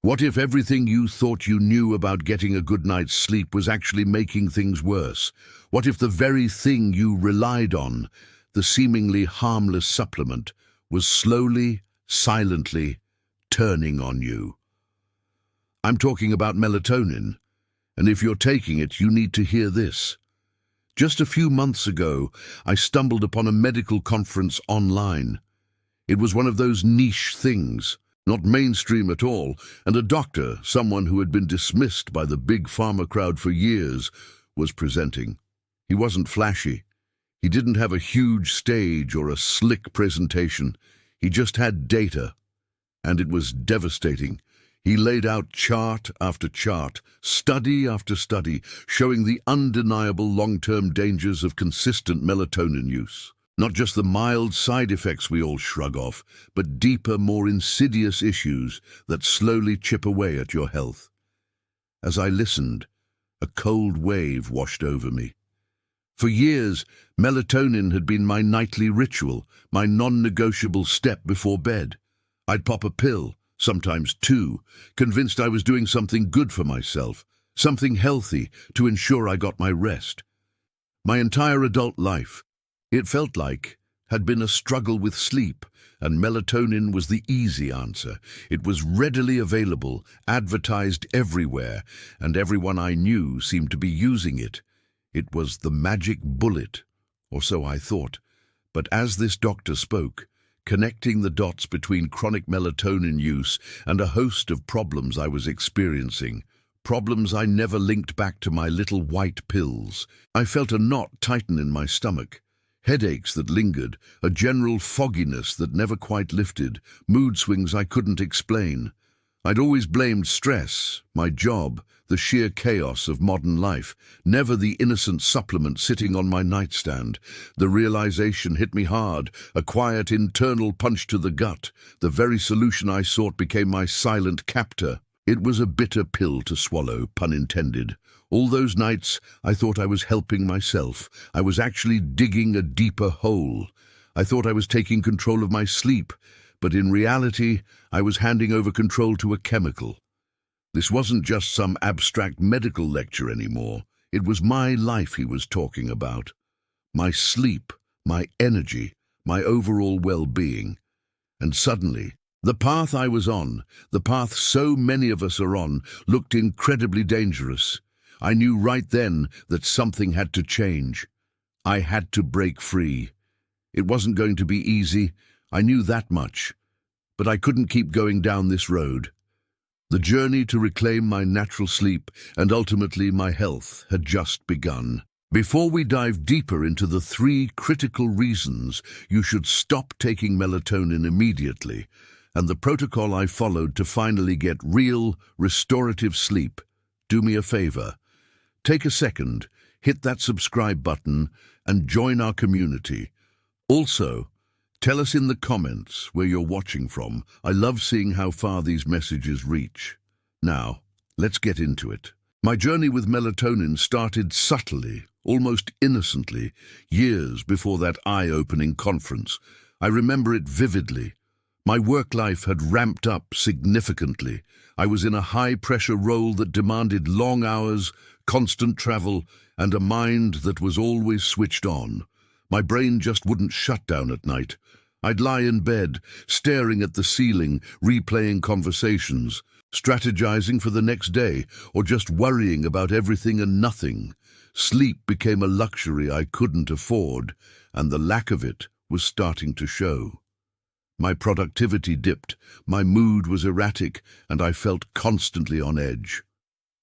What if everything you thought you knew about getting a good night's sleep was actually making things worse? What if the very thing you relied on, the seemingly harmless supplement, was slowly, silently turning on you? I'm talking about melatonin, and if you're taking it, you need to hear this. Just a few months ago, I stumbled upon a medical conference online. It was one of those niche things, not mainstream at all, and a doctor, someone who had been dismissed by the big pharma crowd for years, was presenting. He wasn't flashy. He didn't have a huge stage or a slick presentation. He just had data, and it was devastating. He laid out chart after chart, study after study, showing the undeniable long-term dangers of consistent melatonin use. Not just the mild side effects we all shrug off, but deeper, more insidious issues that slowly chip away at your health. As I listened, a cold wave washed over me. For years, melatonin had been my nightly ritual, my non-negotiable step before bed. I'd pop a pill, sometimes two, convinced I was doing something good for myself, something healthy to ensure I got my rest. My entire adult life, it felt like, had been a struggle with sleep, and melatonin was the easy answer. It was readily available, advertised everywhere, and everyone I knew seemed to be using it. It was the magic bullet, or so I thought. But as this doctor spoke, connecting the dots between chronic melatonin use and a host of problems I was experiencing, problems I never linked back to my little white pills, I felt a knot tighten in my stomach. Headaches that lingered, a general fogginess that never quite lifted, mood swings I couldn't explain. I'd always blamed stress, my job, the sheer chaos of modern life, never the innocent supplement sitting on my nightstand. The realization hit me hard, a quiet internal punch to the gut. The very solution I sought became my silent captor. It was a bitter pill to swallow, pun intended. All those nights, I thought I was helping myself. I was actually digging a deeper hole. I thought I was taking control of my sleep, but in reality, I was handing over control to a chemical. This wasn't just some abstract medical lecture anymore. It was my life he was talking about. My sleep, my energy, my overall well-being. And suddenly, the path I was on, the path so many of us are on, looked incredibly dangerous. I knew right then that something had to change. I had to break free. It wasn't going to be easy, I knew that much. But I couldn't keep going down this road. The journey to reclaim my natural sleep and ultimately my health had just begun. Before we dive deeper into the 3 critical reasons you should stop taking melatonin immediately, and the protocol I followed to finally get real, restorative sleep, do me a favor. Take a second, hit that subscribe button, and join our community. Also, tell us in the comments where you're watching from. I love seeing how far these messages reach. Now, let's get into it. My journey with melatonin started subtly, almost innocently, years before that eye-opening conference. I remember it vividly. My work life had ramped up significantly. I was in a high-pressure role that demanded long hours, constant travel, and a mind that was always switched on. My brain just wouldn't shut down at night. I'd lie in bed, staring at the ceiling, replaying conversations, strategizing for the next day, or just worrying about everything and nothing. Sleep became a luxury I couldn't afford, and the lack of it was starting to show. My productivity dipped, my mood was erratic, and I felt constantly on edge.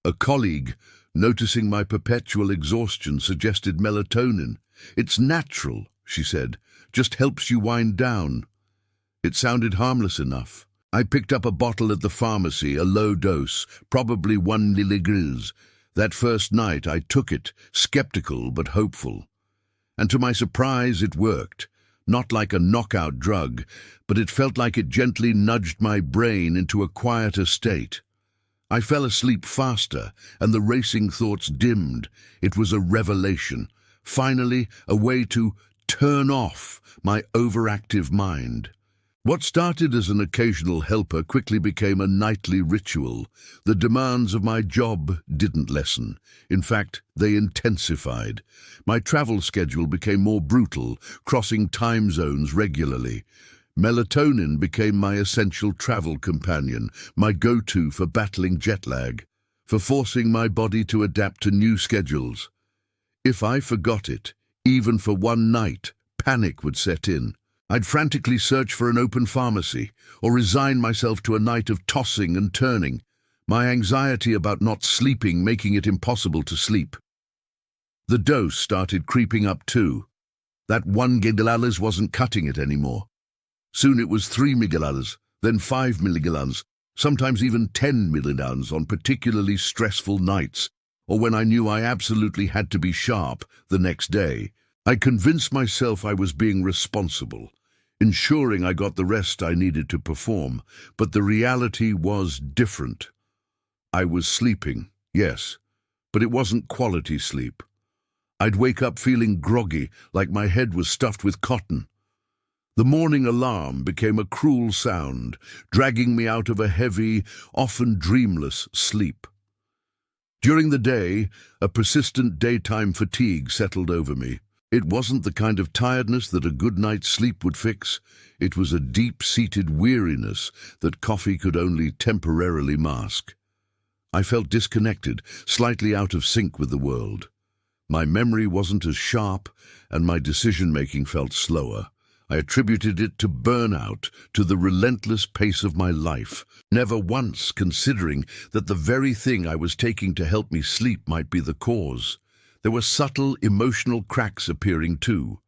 A colleague, noticing my perpetual exhaustion, suggested melatonin. "It's natural," she said, "just helps you wind down." It sounded harmless enough. I picked up a bottle at the pharmacy, a low dose, probably 1 milligrams. That first night I took it, skeptical but hopeful. And to my surprise, it worked. Not like a knockout drug, but it felt like it gently nudged my brain into a quieter state. I fell asleep faster, and the racing thoughts dimmed. It was a revelation. Finally, a way to turn off my overactive mind. What started as an occasional helper quickly became a nightly ritual. The demands of my job didn't lessen. In fact, they intensified. My travel schedule became more brutal, crossing time zones regularly. Melatonin became my essential travel companion, my go-to for battling jet lag, for forcing my body to adapt to new schedules. If I forgot it, even for one night, panic would set in. I'd frantically search for an open pharmacy or resign myself to a night of tossing and turning, my anxiety about not sleeping making it impossible to sleep. The dose started creeping up too. That 1 mg wasn't cutting it anymore. Soon it was 3 mg, then 5 mg, sometimes even 10 mg on particularly stressful nights, or when I knew I absolutely had to be sharp the next day. I convinced myself I was being responsible, ensuring I got the rest I needed to perform, but the reality was different. I was sleeping, yes, but it wasn't quality sleep. I'd wake up feeling groggy, like my head was stuffed with cotton. The morning alarm became a cruel sound, dragging me out of a heavy, often dreamless sleep. During the day, a persistent daytime fatigue settled over me. It wasn't the kind of tiredness that a good night's sleep would fix. It was a deep-seated weariness that coffee could only temporarily mask. I felt disconnected, slightly out of sync with the world. My memory wasn't as sharp, and my decision-making felt slower. I attributed it to burnout, to the relentless pace of my life, never once considering that the very thing I was taking to help me sleep might be the cause. There were subtle emotional cracks appearing too.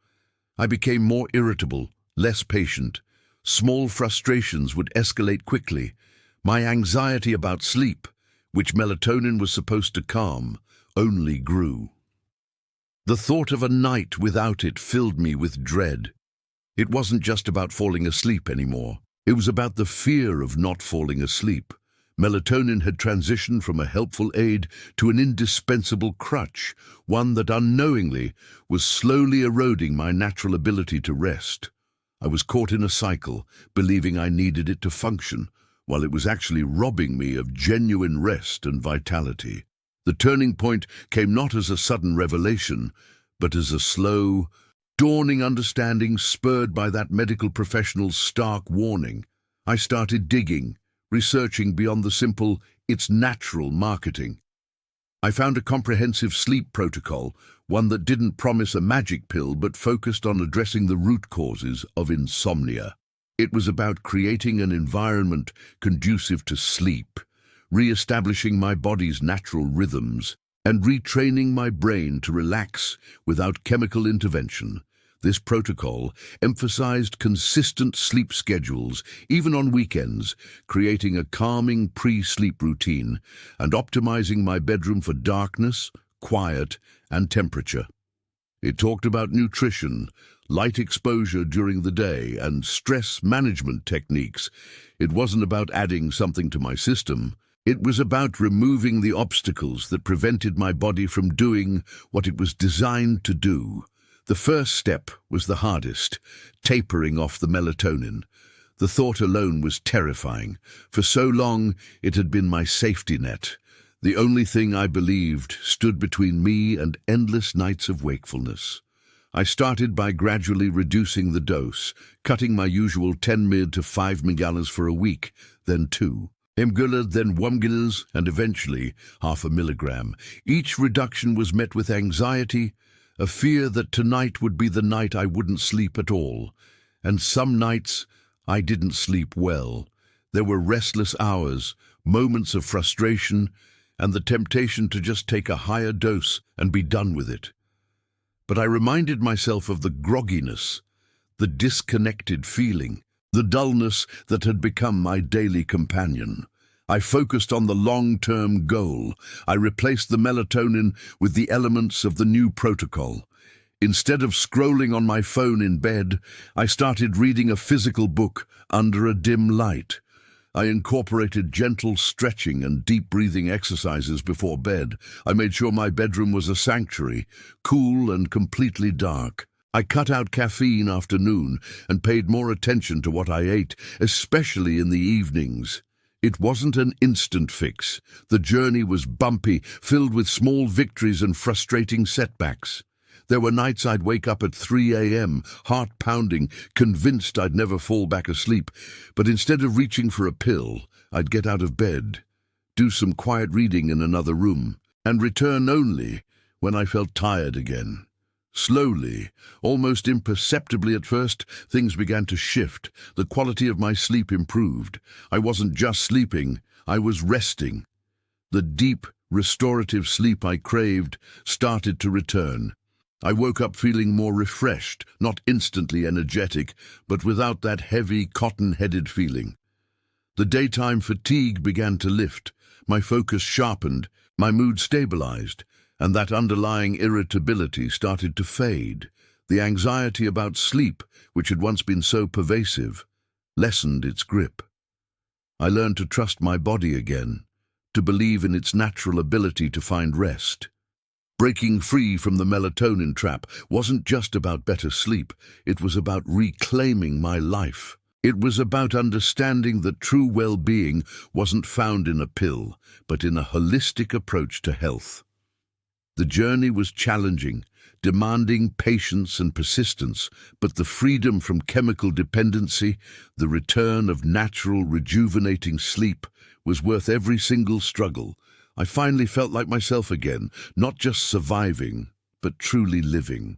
I became more irritable, less patient. Small frustrations would escalate quickly. My anxiety about sleep, which melatonin was supposed to calm, only grew. The thought of a night without it filled me with dread. It wasn't just about falling asleep anymore. It was about the fear of not falling asleep. Melatonin had transitioned from a helpful aid to an indispensable crutch, one that unknowingly was slowly eroding my natural ability to rest. I was caught in a cycle, believing I needed it to function, while it was actually robbing me of genuine rest and vitality. The turning point came not as a sudden revelation, but as a slow, dawning understanding spurred by that medical professional's stark warning. I started digging, researching beyond the simple, "it's natural" marketing. I found a comprehensive sleep protocol, one that didn't promise a magic pill but focused on addressing the root causes of insomnia. It was about creating an environment conducive to sleep, re-establishing my body's natural rhythms, and retraining my brain to relax without chemical intervention. This protocol emphasized consistent sleep schedules, even on weekends, creating a calming pre-sleep routine and optimizing my bedroom for darkness, quiet, and temperature. It talked about nutrition, light exposure during the day, and stress management techniques. It wasn't about adding something to my system. It was about removing the obstacles that prevented my body from doing what it was designed to do. The first step was the hardest, tapering off the melatonin. The thought alone was terrifying. For so long, it had been my safety net. The only thing I believed stood between me and endless nights of wakefulness. I started by gradually reducing the dose, cutting my usual 10 mg to 5 mg for a week, then 2 mg, then 1 mg, and eventually 0.5 mg. Each reduction was met with anxiety, a fear that tonight would be the night I wouldn't sleep at all. And some nights, I didn't sleep well. There were restless hours, moments of frustration, and the temptation to just take a higher dose and be done with it. But I reminded myself of the grogginess, the disconnected feeling, the dullness that had become my daily companion. I focused on the long-term goal. I replaced the melatonin with the elements of the new protocol. Instead of scrolling on my phone in bed, I started reading a physical book under a dim light. I incorporated gentle stretching and deep breathing exercises before bed. I made sure my bedroom was a sanctuary, cool and completely dark. I cut out caffeine after noon and paid more attention to what I ate, especially in the evenings. It wasn't an instant fix. The journey was bumpy, filled with small victories and frustrating setbacks. There were nights I'd wake up at 3 a.m., heart pounding, convinced I'd never fall back asleep. But instead of reaching for a pill, I'd get out of bed, do some quiet reading in another room, and return only when I felt tired again. Slowly, almost imperceptibly at first, things began to shift. The quality of my sleep improved. I wasn't just sleeping, I was resting. The deep, restorative sleep I craved started to return. I woke up feeling more refreshed, not instantly energetic, but without that heavy, cotton-headed feeling. The daytime fatigue began to lift, my focus sharpened, my mood stabilized, and that underlying irritability started to fade. The anxiety about sleep, which had once been so pervasive, lessened its grip. I learned to trust my body again, to believe in its natural ability to find rest. Breaking free from the melatonin trap wasn't just about better sleep, it was about reclaiming my life. It was about understanding that true well-being wasn't found in a pill, but in a holistic approach to health. The journey was challenging, demanding patience and persistence, but the freedom from chemical dependency, the return of natural, rejuvenating sleep, was worth every single struggle. I finally felt like myself again, not just surviving, but truly living.